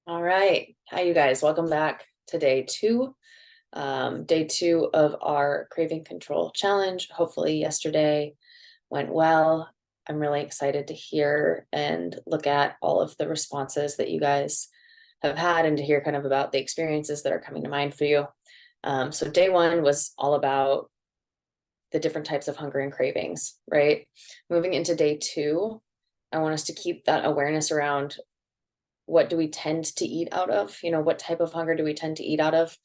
All right. Hi, you guys. Welcome back to day two. Day two of our craving control challenge. Hopefully, yesterday went well. I'm really excited to hear and look at all of the responses that you guys have had and to hear kind of about the experiences that are coming to mind for you. So, day one was all about the different types of hunger and cravings, right? Moving into day two, I want us to keep that awareness around what do we tend to eat out of? What type of hunger do we tend to eat out of?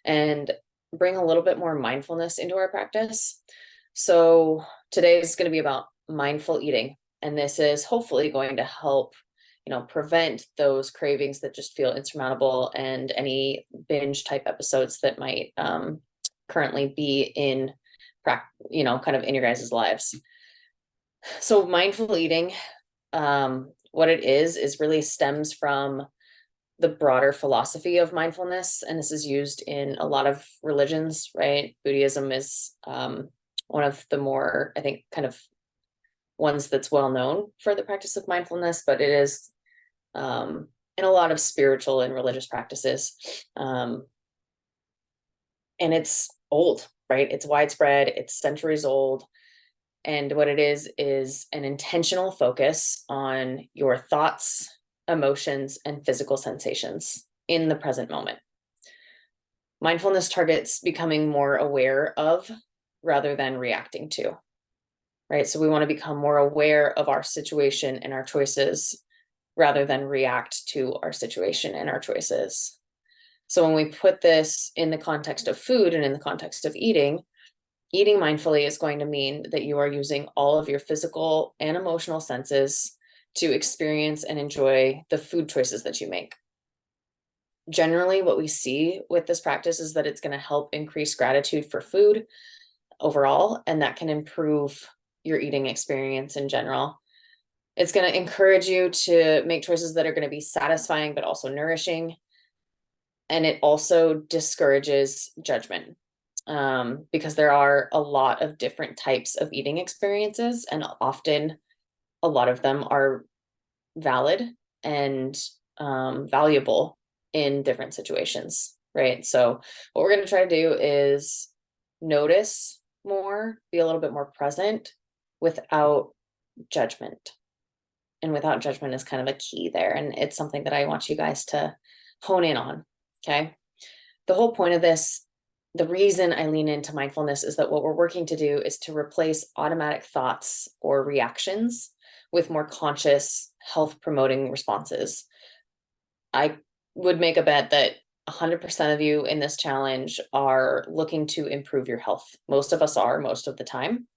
And bring a little bit more mindfulness into our practice. So today is going to be about mindful eating. And this is hopefully going to help, prevent those cravings that just feel insurmountable and any binge type episodes that might currently be in, kind of in your guys' lives. So mindful eating, what it is really stems from the broader philosophy of mindfulness, and this is used in a lot of religions, right? Buddhism is one of the more, I think, kind of ones that's well known for the practice of mindfulness, but it is in a lot of spiritual and religious practices. And it's old, right? It's widespread, it's centuries old. And what it is an intentional focus on your thoughts, emotions, and physical sensations in the present moment. Mindfulness targets becoming more aware of rather than reacting to, right? So we want to become more aware of our situation and our choices rather than react to our situation and our choices. So when we put this in the context of food and in the context of eating mindfully is going to mean that you are using all of your physical and emotional senses to experience and enjoy the food choices that you make. Generally, what we see with this practice is that it's going to help increase gratitude for food overall, and that can improve your eating experience in general. It's going to encourage you to make choices that are going to be satisfying but also nourishing. And it also discourages judgment. Because there are a lot of different types of eating experiences, and often a lot of them are valid and valuable in different situations, right? So, what we're going to try to do is notice more, be a little bit more present without judgment. And without judgment is kind of a key there. And it's something that I want you guys to hone in on. Okay. The whole point of this, the reason I lean into mindfulness is that what we're working to do is to replace automatic thoughts or reactions with more conscious, health promoting responses. I would make a bet that 100% of you in this challenge are looking to improve your health. Most of us are, most of the time.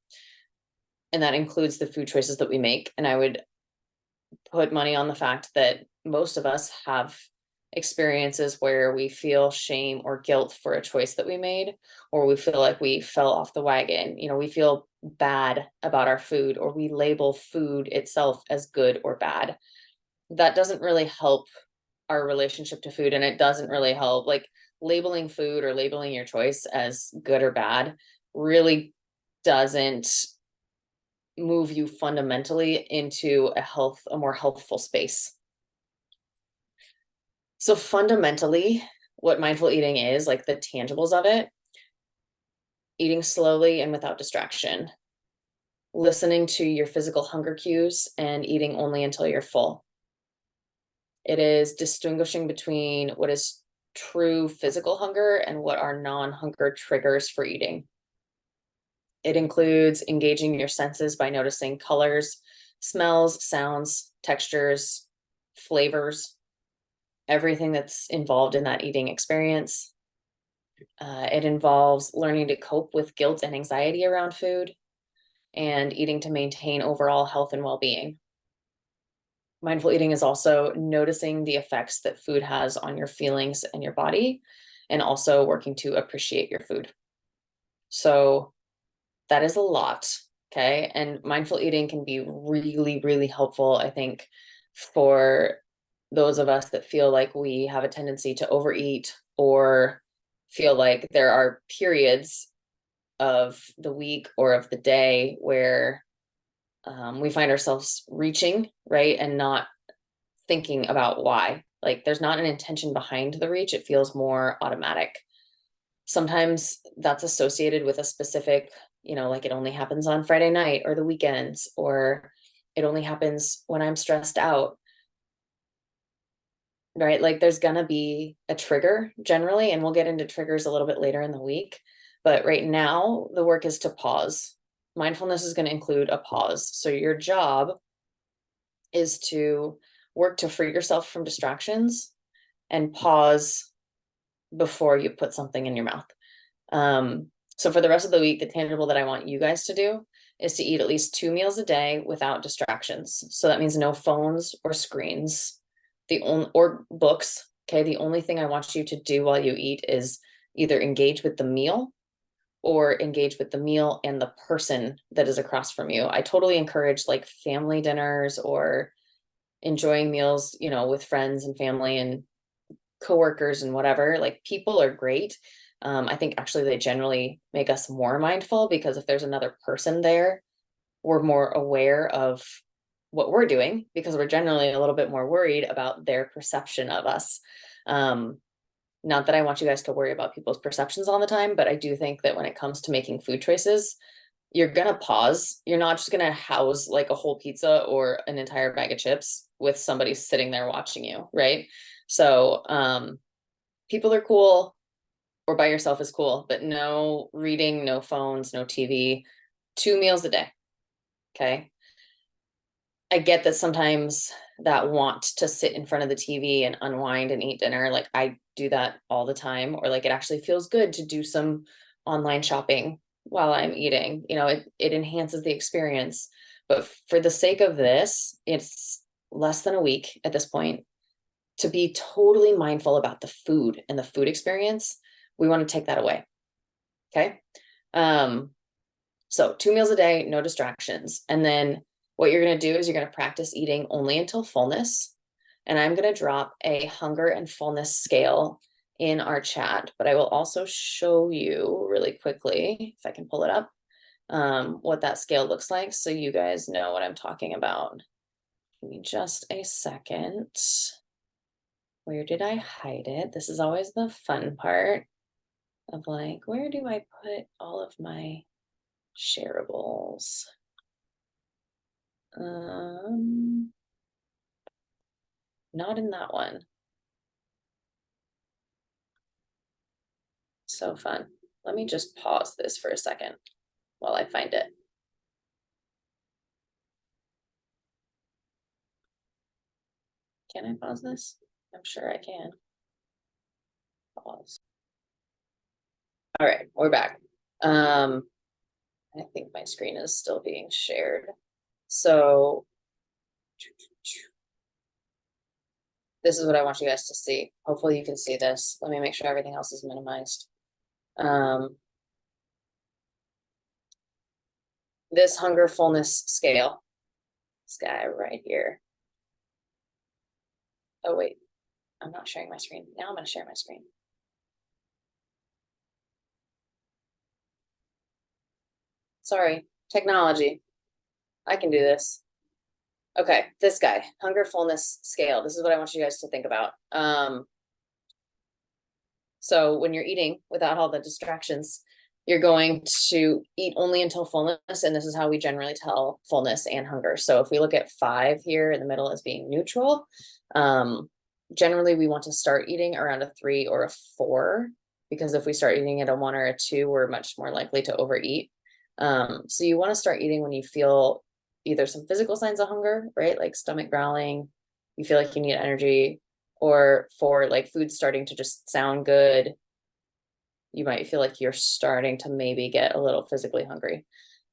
And that includes the food choices that we make. And I would put money on the fact that most of us have experiences where we feel shame or guilt for a choice that we made, or we feel like we fell off the wagon. We feel bad about our food, or we label food itself as good or bad. That doesn't really help our relationship to food, and it doesn't really help. Like, labeling food or labeling your choice as good or bad really doesn't move you fundamentally into a more healthful space. So fundamentally, what mindful eating is, like the tangibles of it: eating slowly and without distraction, listening to your physical hunger cues, and eating only until you're full. It is distinguishing between what is true physical hunger and what are non-hunger triggers for eating. It includes engaging your senses by noticing colors, smells, sounds, textures, flavors, everything that's involved in that eating experience. It involves learning to cope with guilt and anxiety around food, and eating to maintain overall health and well-being. Mindful eating is also noticing the effects that food has on your feelings and your body, and also working to appreciate your food. So that is a lot. Okay. And mindful eating can be really, really helpful, I think, for those of us that feel like we have a tendency to overeat, or feel like there are periods of the week or of the day where we find ourselves reaching, right, and not thinking about why. Like there's not an intention behind the reach. It feels more automatic. Sometimes that's associated with a specific, like it only happens on Friday night or the weekends, or it only happens when I'm stressed out, right? Like there's gonna be a trigger generally, and we'll get into triggers a little bit later in the week. But right now, the work is to pause. Mindfulness is going to include a pause. So your job is to work to free yourself from distractions and pause before you put something in your mouth. So for the rest of the week, the tangible that I want you guys to do is to eat at least 2 meals a day without distractions. So that means no phones or screens, or books. Okay. The only thing I want you to do while you eat is either engage with the meal or engage with the meal and the person that is across from you. I totally encourage like family dinners or enjoying meals, with friends and family and coworkers and whatever. Like people are great. I think actually they generally make us more mindful, because if there's another person there, we're more aware of what we're doing, because we're generally a little bit more worried about their perception of us. Not that I want you guys to worry about people's perceptions all the time, but I do think that when it comes to making food choices, you're going to pause. You're not just going to house like a whole pizza or an entire bag of chips with somebody sitting there watching you, right? So people are cool, or by yourself is cool, but no reading, no phones, no TV, 2 meals a day. Okay. I get that sometimes that want to sit in front of the TV and unwind and eat dinner, like I do that all the time, or like it actually feels good to do some online shopping while I'm eating. It enhances the experience. But for the sake of this, it's less than a week at this point to be totally mindful about the food and the food experience. We want to take that away. Okay. So 2 meals a day, no distractions. And then what you're going to do is you're going to practice eating only until fullness. And I'm going to drop a hunger and fullness scale in our chat, but I will also show you really quickly, if I can pull it up, what that scale looks like, so you guys know what I'm talking about. Give me just a second. Where did I hide it? This is always the fun part of like, where do I put all of my shareables? Not in that one. So fun. Let me just pause this for a second while I find it. Can I pause this? I'm sure I can. Pause. All right, we're back. I think my screen is still being shared. So this is what I want you guys to see. Hopefully you can see this. Let me make sure everything else is minimized. This hunger fullness scale, this guy right here. Oh wait, I'm not sharing my screen. Now I'm going to share my screen. Sorry, technology. I can do this. Okay, this guy, hunger fullness scale. This is what I want you guys to think about. So when you're eating without all the distractions, you're going to eat only until fullness. And this is how we generally tell fullness and hunger. So if we look at 5 here in the middle as being neutral, generally we want to start eating around a 3 or a 4, because if we start eating at a 1 or a 2, we're much more likely to overeat. So you want to start eating when you feel either some physical signs of hunger, right? Like stomach growling, you feel like you need energy, or for like food starting to just sound good, you might feel like you're starting to maybe get a little physically hungry.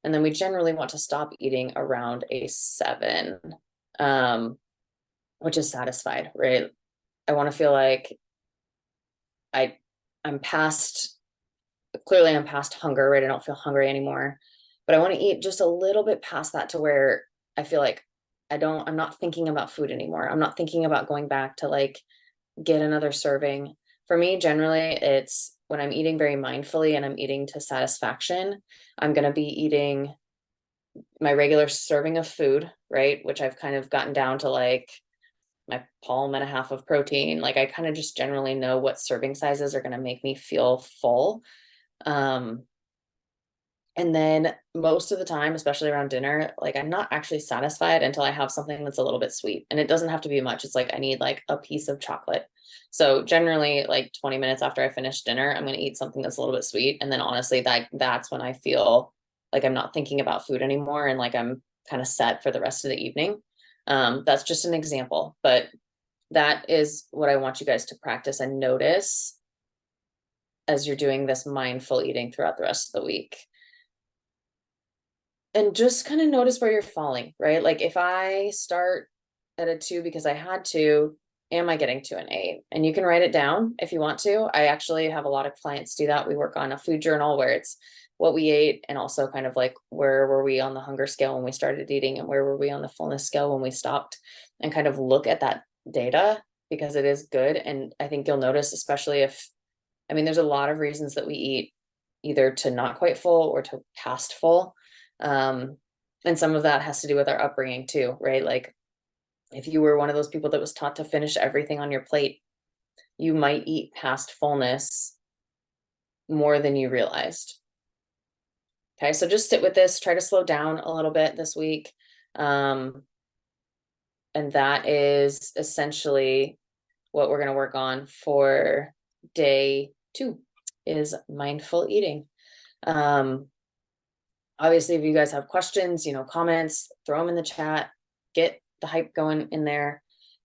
And then we generally want to stop eating around a 7, which is satisfied, right? I want to feel like I'm past, clearly I'm past hunger, right? I don't feel hungry anymore, but I want to eat just a little bit past that to where I feel like I'm not thinking about food anymore. I'm not thinking about going back to like get another serving. For me, generally, it's when I'm eating very mindfully and I'm eating to satisfaction, I'm going to be eating my regular serving of food, right? Which I've kind of gotten down to like my palm and a half of protein. Like I kind of just generally know what serving sizes are going to make me feel full. And then most of the time, especially around dinner, like I'm not actually satisfied until I have something that's a little bit sweet. And it doesn't have to be much. It's like I need like a piece of chocolate. So generally like 20 minutes after I finish dinner, I'm going to eat something that's a little bit sweet. And then honestly, that's when I feel like I'm not thinking about food anymore and like I'm kind of set for the rest of the evening. That's just an example, but that is what I want you guys to practice and notice as you're doing this mindful eating throughout the rest of the week. And just kind of notice where you're falling, right? Like if I start at a 2 because I had to, am I getting to an 8? And you can write it down if you want to. I actually have a lot of clients do that. We work on a food journal where it's what we ate and also kind of like where were we on the hunger scale when we started eating and where were we on the fullness scale when we stopped, and kind of look at that data because it is good. And I think you'll notice, especially if, I mean, there's a lot of reasons that we eat either to not quite full or to past full. And some of that has to do with our upbringing too, right? Like if you were one of those people that was taught to finish everything on your plate, you might eat past fullness more than you realized. Okay, so just sit with this, try to slow down a little bit this week. And that is essentially what we're going to work on for day 2 is mindful eating. Obviously, if you guys have questions, comments, throw them in the chat, get the hype going in there.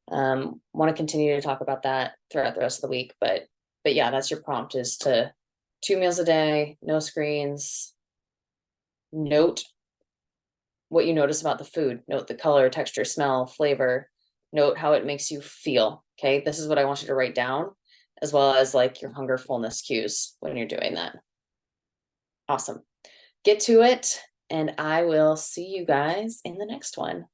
Want to continue to talk about that throughout the rest of the week, but yeah, that's your prompt, is to 2 meals a day, no screens, note what you notice about the food, note the color, texture, smell, flavor, note how it makes you feel. Okay. This is what I want you to write down, as well as like your hunger fullness cues when you're doing that. Awesome. Get to it, and I will see you guys in the next one.